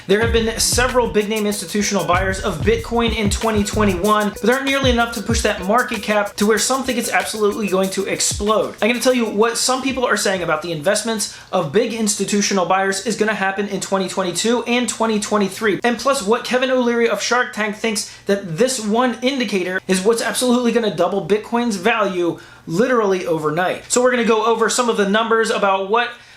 There have been several big name institutional buyers of Bitcoin in 2021, but there aren't nearly enough to push that market cap to where some think it's absolutely going to explode. I'm going to tell you what some people are saying about the investments of big institutional buyers is going to happen in 2022 and 2023, and plus what Kevin O'Leary of Shark Tank thinks that this one indicator is what's absolutely going to double Bitcoin's value literally overnight. So we're going to go over some of the numbers about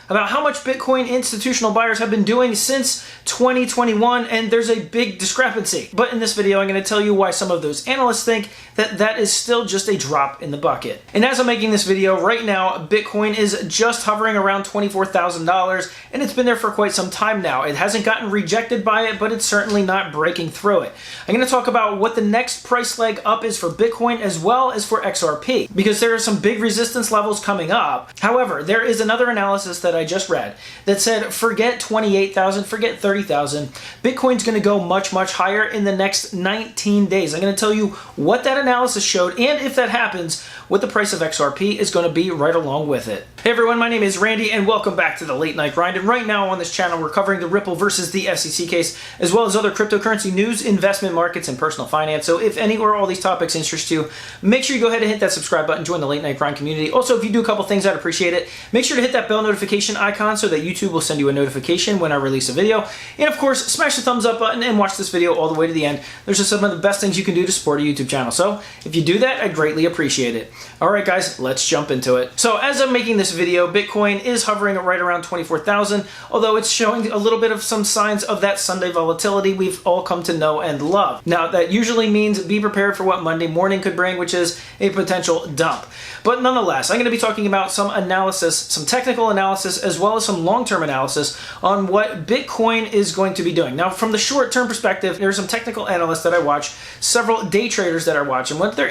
how much Bitcoin institutional buyers have been doing since 2021, and there's a big discrepancy. But in this video, I'm going to tell you why some of those analysts think that that is still just a drop in the bucket. And as I'm making this video right now, Bitcoin is just hovering around $24,000, and it's been there for quite some time now. It hasn't gotten rejected by it, but it's certainly not breaking through it. I'm going to talk about what the next price leg up is for Bitcoin as well as for XRP, because there are some big resistance levels coming up. However, there is another analysis that I just read that said forget 28,000, forget 30,000. Bitcoin's going to go much, much higher in the next 19 days. I'm going to tell you what that analysis showed, and if that happens, what the price of XRP is going to be right along with it. Hey everyone, my name is Randy, and welcome back to the Late Night Grind. And right now on this channel, we're covering the Ripple versus the SEC case, as well as other cryptocurrency news, investment markets, and personal finance. So if any or all these topics interest you, make sure you go ahead and hit that subscribe button, join the Late Night Grind community. Also, if you do a couple things, I'd appreciate it. Make sure to hit that bell notification icon so that YouTube will send you a notification when I release a video. And of course, smash the thumbs up button and watch this video all the way to the end. There's just some of the best things you can do to support a YouTube channel. So if you do that, I'd greatly appreciate it. All right, guys, let's jump into it. So as I'm making this video, Bitcoin is hovering right around 24,000, although it's showing a little bit of some signs of that Sunday volatility we've all come to know and love. Now, that usually means be prepared for what Monday morning could bring, which is a potential dump. But nonetheless, I'm going to be talking about some analysis, some technical analysis, as well as some long-term analysis on what Bitcoin is going to be doing. Now, from the short-term perspective, there are some technical analysts that I watch, several day traders that I watch, and what they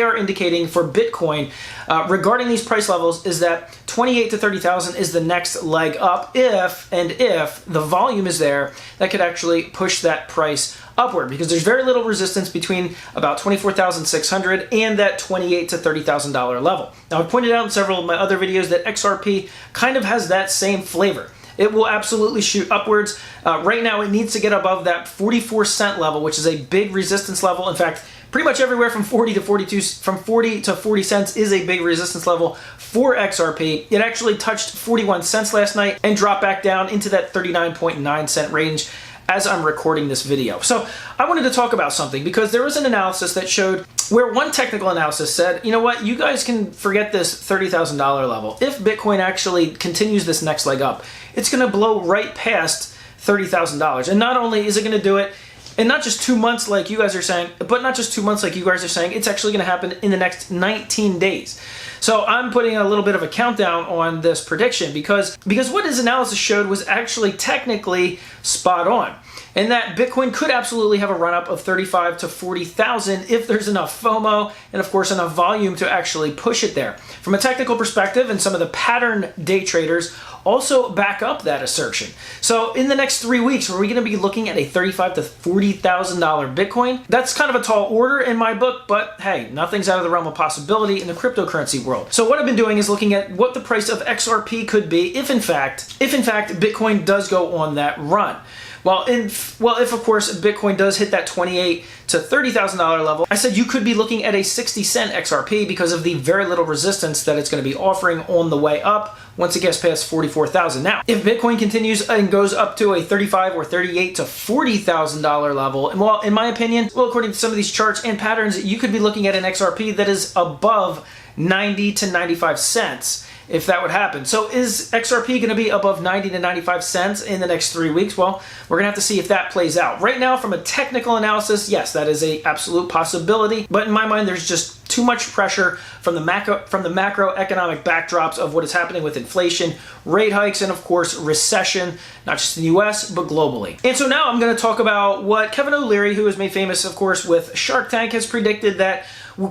are indicating for Bitcoin regarding these price levels is that 28 to 30,000 is the next leg up if the volume is there that could actually push that price upward, because there's very little resistance between about 24,600 and that $28 to $30,000 level. Now, I've pointed out in several of my other videos that XRP kind of has that same flavor. It will absolutely shoot upwards. Right now, it needs to get above that 44-cent level, which is a big resistance level. In fact, pretty much everywhere from 40 to 40 cents is a big resistance level for XRP. It actually touched 41 cents last night and dropped back down into that 39.9 cent range as I'm recording this video. So I wanted to talk about something, because there was an analysis that showed where one technical analysis said, you know what, you guys can forget this $30,000 level. If Bitcoin actually continues this next leg up, it's going to blow right past $30,000. And not only is it going to do it in not just 2 months like you guys are saying, it's actually going to happen in the next 19 days. So I'm putting a little bit of a countdown on this prediction because what his analysis showed was actually technically spot on. And that Bitcoin could absolutely have a run-up of 35 to 40,000 if there's enough FOMO and, of course, enough volume to actually push it there. From a technical perspective, and some of the pattern day traders also back up that assertion. So in the next 3 weeks, are we going to be looking at a $35,000 to $40,000 Bitcoin? That's kind of a tall order in my book, but hey, nothing's out of the realm of possibility in the cryptocurrency world. So what I've been doing is looking at what the price of XRP could be if in fact Bitcoin does go on that run. Well, if of course Bitcoin does hit that $28,000 to $30,000 level, I said you could be looking at a 60-cent XRP because of the very little resistance that it's going to be offering on the way up once it gets past 44,000. Now, if Bitcoin continues and goes up to a $35,000 or $38,000 to $40,000 level, and well, in my opinion, according to some of these charts and patterns, you could be looking at an XRP that is above 90 to 95 cents. If that would happen. So is XRP going to be above 90 to 95 cents in the next 3 weeks? Well, we're going to have to see if that plays out. Right now, from a technical analysis, yes, that is an absolute possibility. But in my mind, there's just too much pressure from the macroeconomic backdrops of what is happening with inflation, rate hikes, and of course, recession, not just in the US, but globally. And so now I'm going to talk about what Kevin O'Leary, who is made famous, of course, with Shark Tank, has predicted that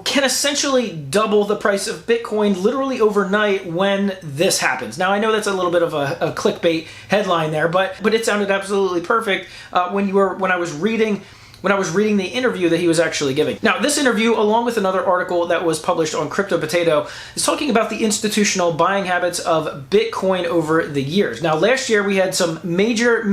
can essentially double the price of Bitcoin literally overnight when this happens. Now, I know that's a little bit of a clickbait headline there, but it sounded absolutely perfect when I was reading when I was reading the interview that he was actually giving. Now, this interview, along with another article that was published on Crypto Potato, is talking about the institutional buying habits of Bitcoin over the years. Now, last year we had some major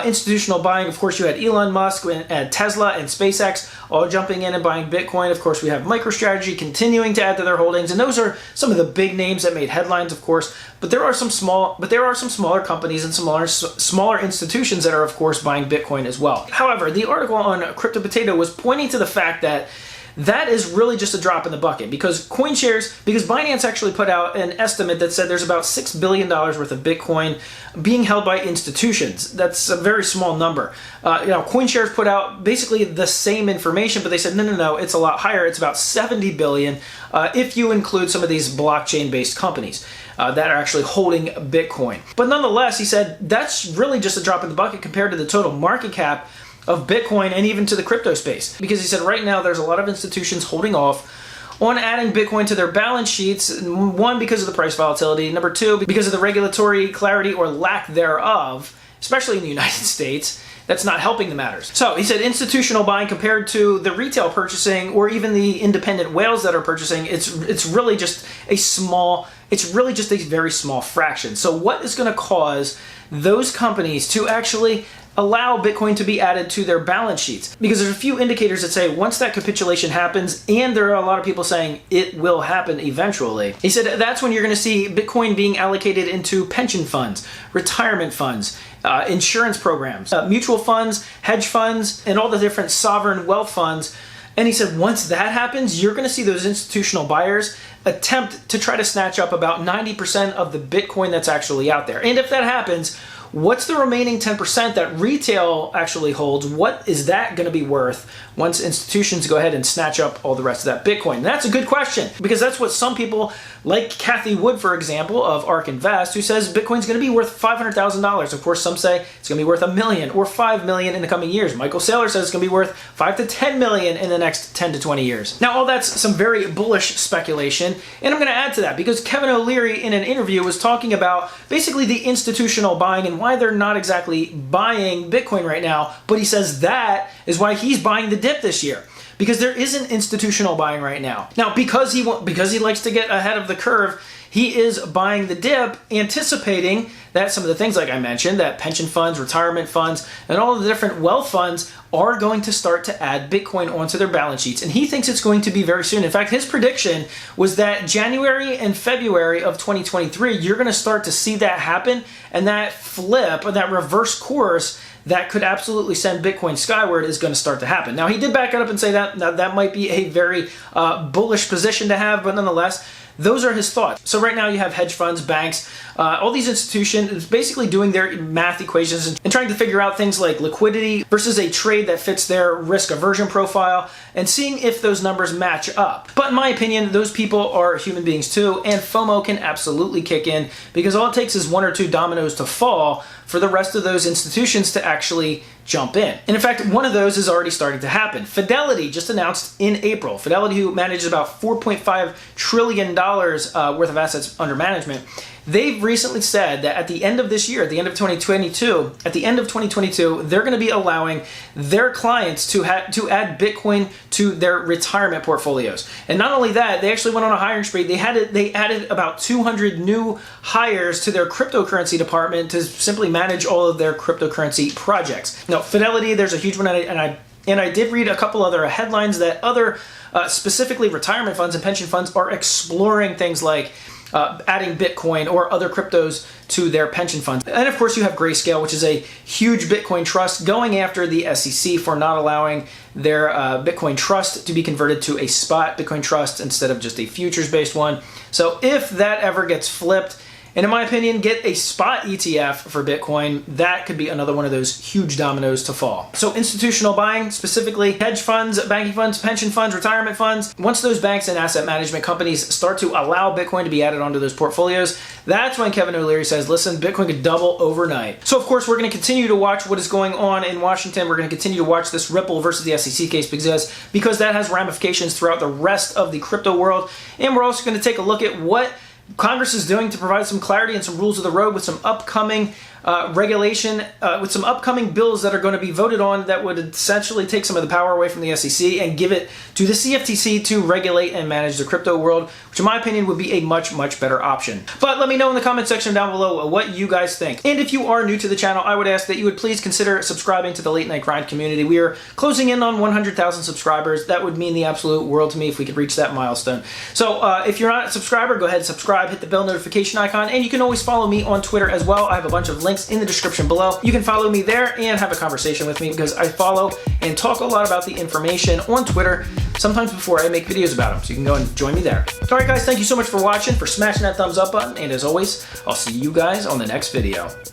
institutional buying. Of course, you had Elon Musk and Tesla and SpaceX all jumping in and buying Bitcoin. Of course, we have MicroStrategy continuing to add to their holdings, and those are some of the big names that made headlines, of course. But there are some smaller companies and smaller institutions that are, of course, buying Bitcoin as well. However, the article on Crypto Potato was pointing to the fact that that is really just a drop in the bucket because Binance actually put out an estimate that said there's about $6 billion worth of Bitcoin being held by institutions. That's a very small number. CoinShares put out basically the same information, but they said, no, it's a lot higher. It's about 70 billion if you include some of these blockchain-based companies that are actually holding Bitcoin. But nonetheless, he said that's really just a drop in the bucket compared to the total market cap of Bitcoin and even to the crypto space. Because he said right now there's a lot of institutions holding off on adding Bitcoin to their balance sheets, one, because of the price volatility, number two, because of the regulatory clarity or lack thereof, especially in the United States, that's not helping the matters. So he said institutional buying compared to the retail purchasing or even the independent whales that are purchasing, it's really just a very small fraction. So what is going to cause those companies to actually allow Bitcoin to be added to their balance sheets? Because there's a few indicators that say once that capitulation happens, and there are a lot of people saying it will happen eventually, he said that's when you're going to see Bitcoin being allocated into pension funds, retirement funds, insurance programs, mutual funds, hedge funds, and all the different sovereign wealth funds. And he said once that happens, you're going to see those institutional buyers attempt to try to snatch up about 90% of the Bitcoin that's actually out there. And if that happens, what's the remaining 10% that retail actually holds? What is that going to be worth once institutions go ahead and snatch up all the rest of that Bitcoin? And that's a good question, because that's what some people, like Kathy Wood, for example, of ARK Invest, who says Bitcoin's going to be worth $500,000. Of course, some say it's going to be worth $1 million or $5 million in the coming years. Michael Saylor says it's going to be worth $5 to $10 million in the next 10 to 20 years. Now, all that's some very bullish speculation, and I'm going to add to that because Kevin O'Leary in an interview was talking about basically the institutional buying and why they're not exactly buying Bitcoin right now, but he says that is why he's buying the dip this year, because there isn't institutional buying right now. Now, because he likes to get ahead of the curve, he is buying the dip, anticipating that some of the things like I mentioned, that pension funds, retirement funds, and all of the different wealth funds are going to start to add Bitcoin onto their balance sheets. And he thinks it's going to be very soon. In fact, his prediction was that January and February of 2023, you're going to start to see that happen, and that flip or that reverse course that could absolutely send Bitcoin skyward is going to start to happen. Now, he did back it up and say that might be a very bullish position to have, but nonetheless, those are his thoughts. So right now you have hedge funds, banks, all these institutions basically doing their math equations and trying to figure out things like liquidity versus a trade that fits their risk aversion profile and seeing if those numbers match up. But in my opinion, those people are human beings too, and FOMO can absolutely kick in because all it takes is one or two dominoes to fall for the rest of those institutions to actually jump in. And in fact, one of those is already starting to happen. Fidelity just announced in April. Fidelity, who manages about $4.5 trillion worth of assets under management, they've recently said that at the end of this year, at the end of 2022, they're going to be allowing their clients to add Bitcoin to their retirement portfolios. And not only that, they actually went on a hiring spree. They added about 200 new hires to their cryptocurrency department to simply manage all of their cryptocurrency projects. Now, Fidelity, there's a huge one, and I did read a couple other headlines that other, specifically retirement funds and pension funds, are exploring things like adding Bitcoin or other cryptos to their pension funds. And of course you have Grayscale, which is a huge Bitcoin trust, going after the SEC for not allowing their Bitcoin trust to be converted to a spot Bitcoin trust instead of just a futures-based one. So if that ever gets flipped, and in my opinion, get a spot ETF for Bitcoin, that could be another one of those huge dominoes to fall. So institutional buying, specifically hedge funds, banking funds, pension funds, retirement funds, once those banks and asset management companies start to allow Bitcoin to be added onto those portfolios, that's when Kevin O'Leary says, listen, Bitcoin could double overnight. So of course, we're going to continue to watch what is going on in Washington. We're going to continue to watch this Ripple versus the SEC case because that has ramifications throughout the rest of the crypto world. And we're also going to take a look at what Congress is doing to provide some clarity and some rules of the road with some upcoming regulation with some upcoming bills that are going to be voted on that would essentially take some of the power away from the SEC and give it to the CFTC to regulate and manage the crypto world, which in my opinion would be a much, much better option. But let me know in the comment section down below what you guys think. And if you are new to the channel, I would ask that you would please consider subscribing to the Late Night Grind community. We are closing in on 100,000 subscribers. That would mean the absolute world to me if we could reach that milestone. So if you're not a subscriber, go ahead and subscribe, hit the bell notification icon, and you can always follow me on Twitter as well. I have a bunch of links in the description below. You can follow me there and have a conversation with me because I follow and talk a lot about the information on Twitter, sometimes before I make videos about them. So you can go and join me there. Alright guys, thank you so much for watching, for smashing that thumbs up button, and as always, I'll see you guys on the next video.